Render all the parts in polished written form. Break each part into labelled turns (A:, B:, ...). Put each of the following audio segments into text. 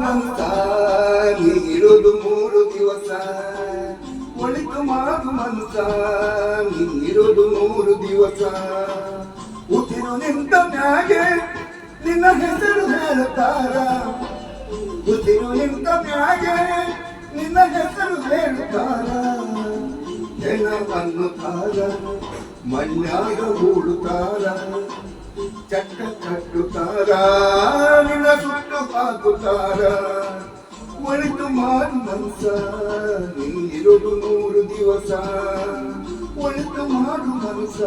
A: ಮನಸ ನೀರುದು 3 ದಿವಸ ಒಳಿತು ಮಾಡು ಮನಸ ನೀರುದು 3 ದಿವಸ ಉಸಿರು ನಿಂತ ಮ್ಯಾಗೆ ನಿನ್ನ ಹೆಸರು ಹೇಳುತ್ತಾರ ಉಸಿರು ನಿಂತ ಮ್ಯಾಗೆ ನಿನ್ನ ಹೆಸರು ಹೇಳುತ್ತಾರ ಹೆಣ ಅನ್ನುತ್ತಾರ ಮಣ್ಣಾಗ ಹೂಡುತ್ತಾರ ಚಟ್ಟ ಕಟ್ಟುತ್ತಾರ ನಿನ್ನ ಸುಟ್ಟು ಹಾಕುತ್ತಾರ ಒಳಿತು ಮಾಡು ಮನಸ ನೀರುದು 3 ದಿವಸ ಒಳಿತು ಮಾಡು ಮನಸ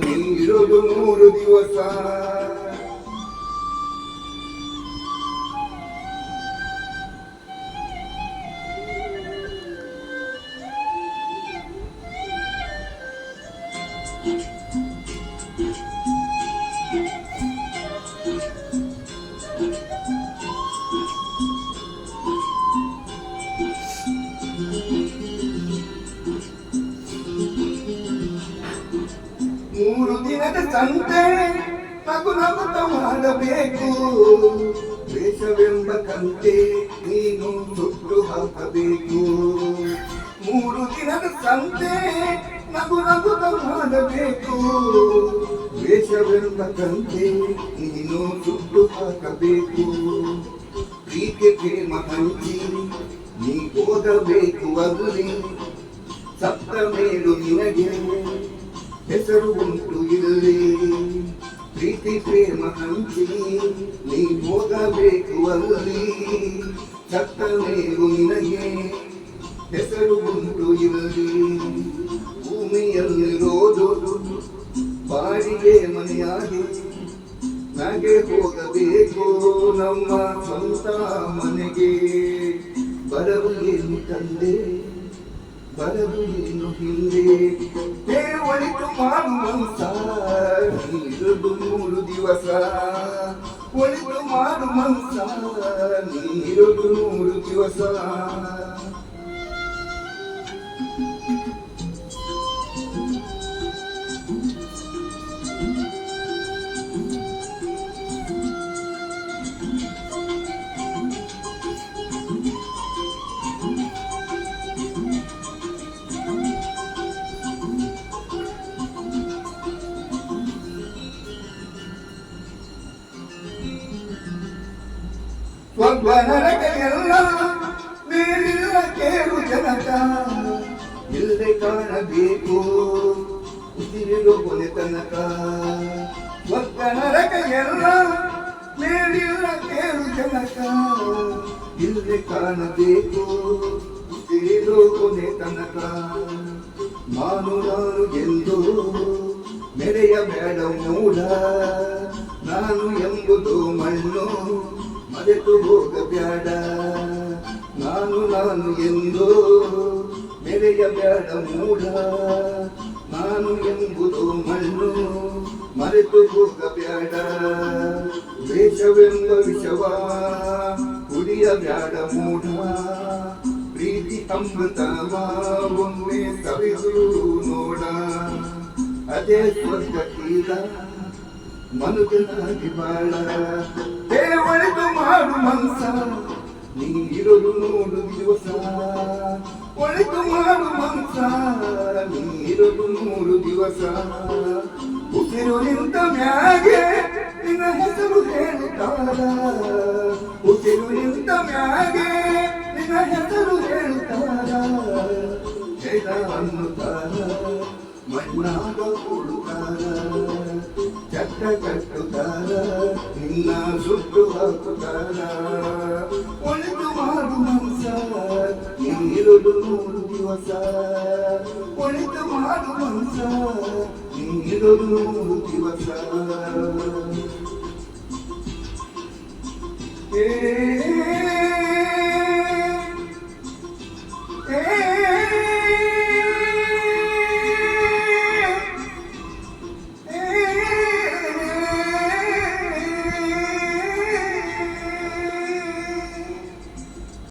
A: ನೀರುದು 3 ದಿವಸ ಮೂರು ದಿನದ ಸಂತೆ ನಗು ನಗುತ್ತ ಮಾಡಬೇಕು ವೇಷವೆಂಬ ಕಂತೆ ನೀನು ಸುಟ್ಟು ಹಾಕಬೇಕು 3 ದಿನದ ಸಂತೆ ನಗು ನಗುತ್ತ ಮಾಡಬೇಕು ವೇಷವೆಂಬ ಕಂತೆ ನೀನು ಸುಟ್ಟು ಹಾಕಬೇಕು ಪ್ರೀತಿ ಪ್ರೇಮ ಹಂಚಿ ನೀ ಓದಬೇಕು ಅಲ್ಲಿ ಸತ್ತ ಮೇಲು ನಿನಗೆ ಹೆಸರು ಉಂಟು ಇಲ್ಲಿ ಪ್ರೀತಿ ಪ್ರೇಮ ಹಂಚಿ ನೀ ಹೋಗಬೇಕು ಅಲ್ಲಿ ಸತ್ತ ಮೇಲು ನಿನಗೆ ಹೆಸರು ಉಂಟು ಇಲ್ಲಿ ಭೂಮಿಯಲ್ಲಿರೋದು ಬಾಡಿಗೆ ಮನೆಯಾಗಿ ನಗೆ ಹೋಗಬೇಕು ನಮ್ಮ ಸ್ವಂತ ಮನೆಗೆ ಬರಲು ಏನು ತಂದೆ ಬರಲು ಏನು ಹಿಂದೆ ಒಳಿತು ಮಾಡು ಮನಸ ನೀರುದು 3 ದಿವಸ ಒಳಿತು ಮಾಡು ಮನಸ ನೀರುದು 3 ದಿವಸ ಸ್ವರ್ಗ ನರಕ ಎಲ್ಲ ಮೇಲಿಲ್ಲ ಕೇಳು ಜನಕ ಇಲ್ಲದೆ ಕಾಣಬೇಕು ಉಸಿರಿರೋ ಕೊನೆ ತನಕ ಸ್ವರ್ಗ ನರಕ ಎಲ್ಲ ಮೇಲಿಲ್ಲ ಕೇಳು ಜನಕ ಇಲ್ಲದೆ ಕಾಣಬೇಕು ಉಸಿರಿರೋ ಕೊನೆ ತನಕ ನಾನು ಎಂದು ಮೆರೆಯ ಬೇಡ ಮೂಢ ನಾನು ಎಂಬುದು ಮಣ್ಣು ಮರೆತು ಹೋಗಬೇಡ ನಾನು ಎಂದು ಮೆರೆಯ ಬೇಡ ಮೂಢ ನಾನು ಎಂಬುದು ಮಣ್ಣು ಮರೆತು ಹೋಗಬೇಡ ವೇಷವೆಂಬ ವಿಷವ ಕುಡಿಯಬೇಡ ಮೂಢ ಪ್ರೀತಿ ಅಮೃತವ ಒಮ್ಮೆ ಸವಿದು ನೋಡ ಅದೇ ಸ್ವರ್ಗ ತೀರ ಮನುಜನಾಗಿ ಬಾಳ ಒಳಿತು ಮಾಡು ಮನಸ ನೀರುದು 3 ದಿವಸ ಒಳಿತು ಮಾಡು ಮನಸ ನೀರುದು 3 ದಿವಸ ಉಸಿರು ನಿಂತ ಮ್ಯಾಗೆ ನಿನ್ನ ಹೆಸರು ಹೇಳುತ್ತಾರ ಉಸಿರು ನಿಂತ ಮ್ಯಾಗೆ ನಿನ್ನ ಹೆಸರು ಹೇಳುತ್ತಾರ ಜಯ ಅನ್ನುತ್ತಾರ ಮಣ್ಣಾಗ ಕೊಡುತ್ತಾರ ಚಟ್ಟ ಕಟ್ಟುತ್ತಾರ ನಿನ್ನ ಸುಟ್ಟು ಹಾಕುತ್ತಾರ ಒಳಿತು ಮಾಡು ಮನಸ ನೀರುದು 3 ದಿವಸ ಒಳಿತು ಮಾಡು ಮನಸ ನೀರುದು 3 ದಿವಸ